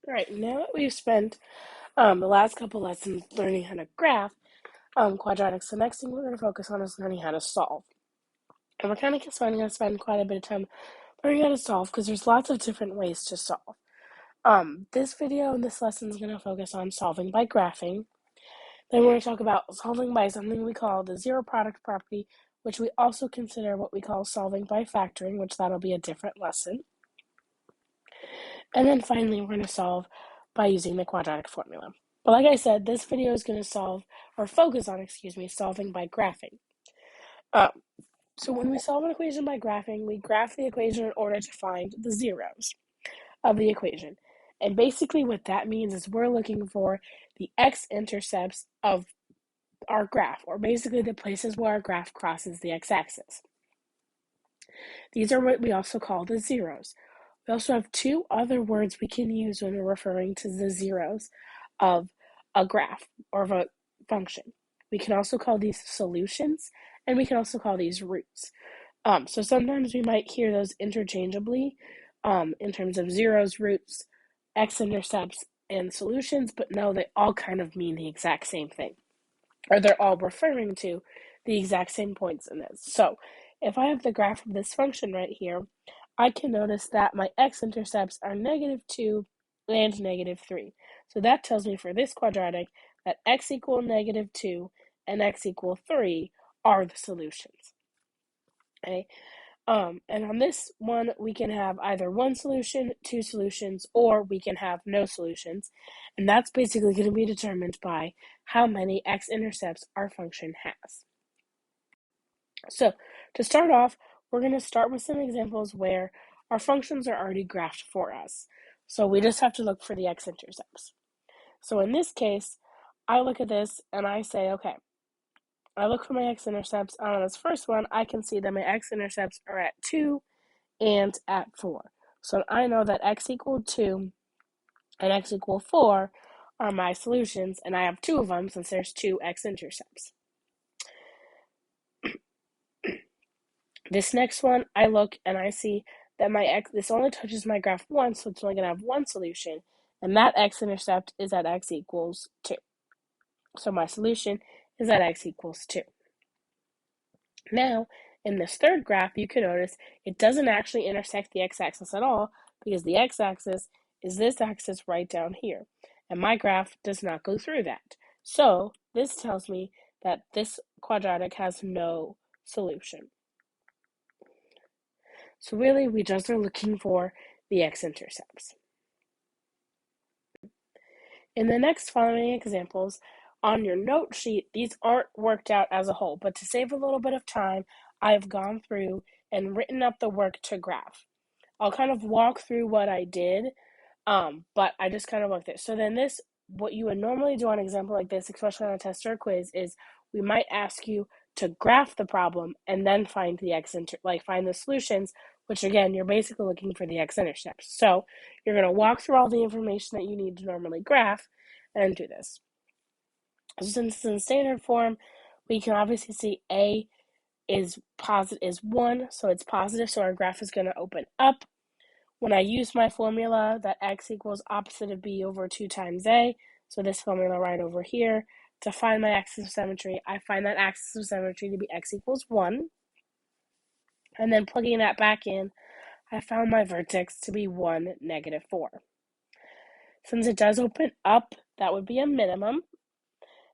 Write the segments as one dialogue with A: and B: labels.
A: All right, now that we've spent the last couple lessons learning how to graph quadratics, the next thing we're going to focus on is learning how to solve. And we're kind of just going to spend quite a bit of time learning how to solve because there's lots of different ways to solve. This video and this lesson is going to focus on solving by graphing. Then we're going to talk about solving by something we call the zero product property, which we also consider what we call solving by factoring, which that'll be a different lesson. And then finally, we're going to solve by using the quadratic formula. But like I said, this video is going to focus on, solving by graphing. So when we solve an equation by graphing, we graph the equation in order to find the zeros of the equation. And basically what that means is we're looking for the x-intercepts of our graph, or basically the places where our graph crosses the x-axis. These are what we also call the zeros. We also have two other words we can use when we're referring to the zeros of a graph or of a function. We can also call these solutions, and we can also call these roots. So sometimes we might hear those interchangeably in terms of zeros, roots, x-intercepts, and solutions, but no, they all kind of mean the exact same thing, or they're all referring to the exact same points in this. So if I have the graph of this function right here, I can notice that my x-intercepts are -2 and -3. So that tells me for this quadratic that x equal -2 and x equal 3 are the solutions. Okay. And on this one, we can have either one solution, two solutions, or we can have no solutions. And that's basically going to be determined by how many x-intercepts our function has. So to start off, we're going to start with some examples where our functions are already graphed for us. So we just have to look for the x-intercepts. So in this case, I look at this and I say, okay, I look for my x-intercepts. On this first one, I can see that my x-intercepts are at 2 and at 4. So I know that x equal 2 and x equal 4 are my solutions, and I have two of them since there's two x-intercepts. This next one, I look and I see that this only touches my graph once, so it's only going to have one solution, and that x-intercept is at x equals 2. So my solution is at x equals 2. Now, in this third graph, you can notice it doesn't actually intersect the x-axis at all, because the x-axis is this axis right down here, and my graph does not go through that. So this tells me that this quadratic has no solution. So really, we just are looking for the x-intercepts. In the next following examples, on your note sheet, these aren't worked out as a whole, but to save a little bit of time, I've gone through and written up the work to graph. I'll kind of walk through what I did, but I just kind of looked at it. So then what you would normally do on an example like this, especially on a test or a quiz, is we might ask you to graph the problem and then find find the solutions, which again, you're basically looking for the x-intercepts. So you're going to walk through all the information that you need to normally graph and do this. So since it's in standard form, we can obviously see A is 1, so it's positive, so our graph is going to open up. When I use my formula that x equals opposite of b over 2 times a, so this formula right over here, to find my axis of symmetry, I find that axis of symmetry to be x equals 1. And then plugging that back in, I found my vertex to be 1, -4. Since it does open up, that would be a minimum.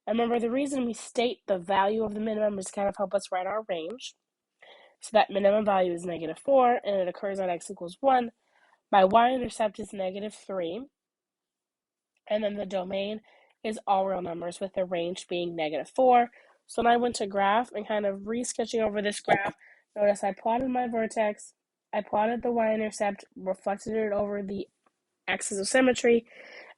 A: And remember, the reason we state the value of the minimum is to kind of help us write our range. So that minimum value is -4, and it occurs at x equals 1. My y-intercept is -3, and then the domain is all real numbers with the range being -4. So when I went to graph and kind of re-sketching over this graph, notice I plotted my vertex, I plotted the y-intercept, reflected it over the axis of symmetry,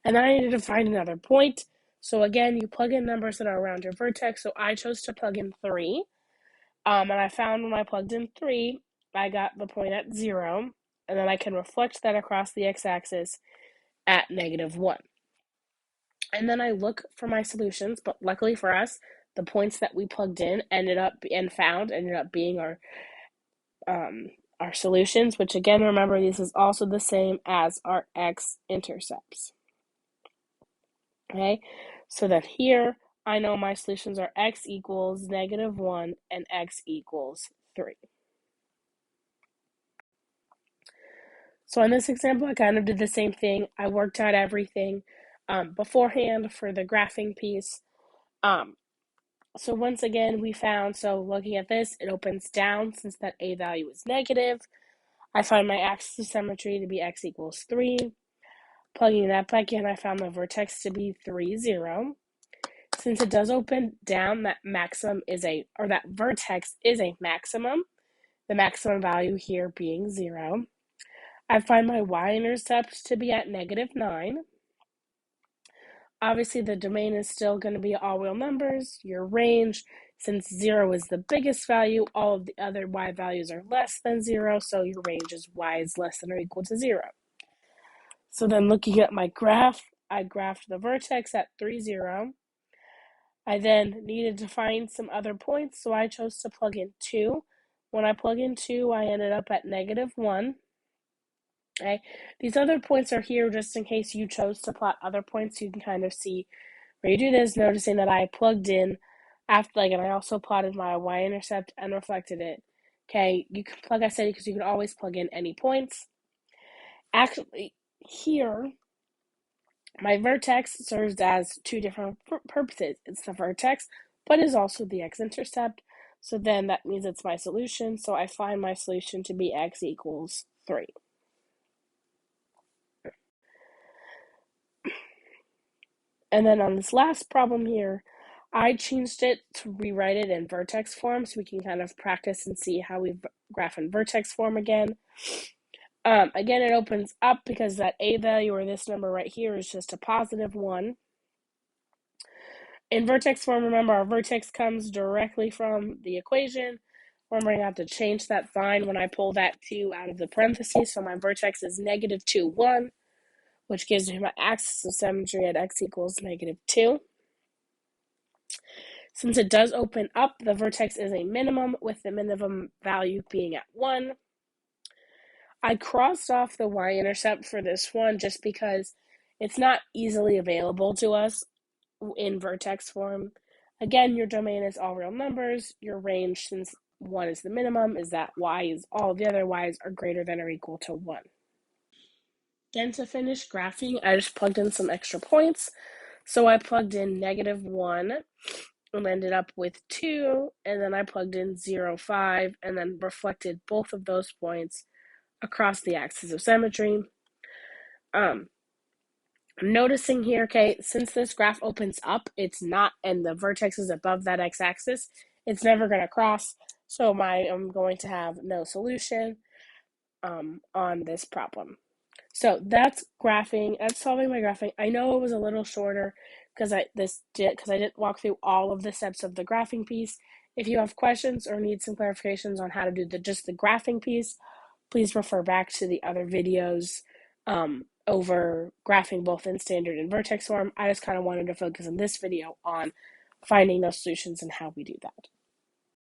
A: and then I needed to find another point. So again, you plug in numbers that are around your vertex. So I chose to plug in 3, and I found when I plugged in 3, I got the point at 0, and then I can reflect that across the x-axis at -1. And then I look for my solutions, but luckily for us, the points that we plugged in ended up being our solutions, which again, remember, this is also the same as our x-intercepts. Okay, so that here I know my solutions are x equals -1 and x equals 3. So in this example, I kind of did the same thing. I worked out everything beforehand for the graphing piece. So once again, we found, so looking at this, it opens down since that a value is negative. I find my axis of symmetry to be x equals 3. Plugging that back in, I found the vertex to be 3, 0. Since it does open down, that maximum is that vertex is a maximum, the maximum value here being 0. I find my y-intercept to be at -9. Obviously, the domain is still going to be all real numbers. Your range, since 0 is the biggest value, all of the other y values are less than 0, so your range is y is less than or equal to 0. So then looking at my graph, I graphed the vertex at 3, 0. I then needed to find some other points, so I chose to plug in 2. When I plug in 2, I ended up at -1. Okay, these other points are here just in case you chose to plot other points. You can kind of see where you do this, noticing that I plugged in after, and I also plotted my y-intercept and reflected it. Okay, you can plug, I said, because you can always plug in any points. Actually, here, my vertex serves as two different purposes. It's the vertex, but is also the x-intercept. So then that means it's my solution. So I find my solution to be x equals 3. And then on this last problem here, I changed it to rewrite it in vertex form so we can kind of practice and see how we graph in vertex form again. Again, it opens up because that a value, or this number right here, is just a +1. In vertex form, remember, our vertex comes directly from the equation. Remember, I have to change that sign when I pull that 2 out of the parentheses, so my vertex is -2, 1, which gives me my axis of symmetry at x equals -2. Since it does open up, the vertex is a minimum, with the minimum value being at 1. I crossed off the y-intercept for this one just because it's not easily available to us in vertex form. Again, your domain is all real numbers. Your range, since 1 is the minimum, is that all of the other y's are greater than or equal to 1. Then to finish graphing, I just plugged in some extra points. So I plugged in -1 and ended up with 2, and then I plugged in 0, 5, and then reflected both of those points across the axis of symmetry. I'm noticing here, okay, since this graph opens up, it's not, and the vertex is above that x-axis, it's never going to cross, so I'm going to have no solution on this problem. So that's graphing. That's solving my graphing. I know it was a little shorter because I didn't walk through all of the steps of the graphing piece. If you have questions or need some clarifications on how to do just the graphing piece, please refer back to the other videos over graphing both in standard and vertex form. I just kind of wanted to focus in this video on finding those solutions and how we do that.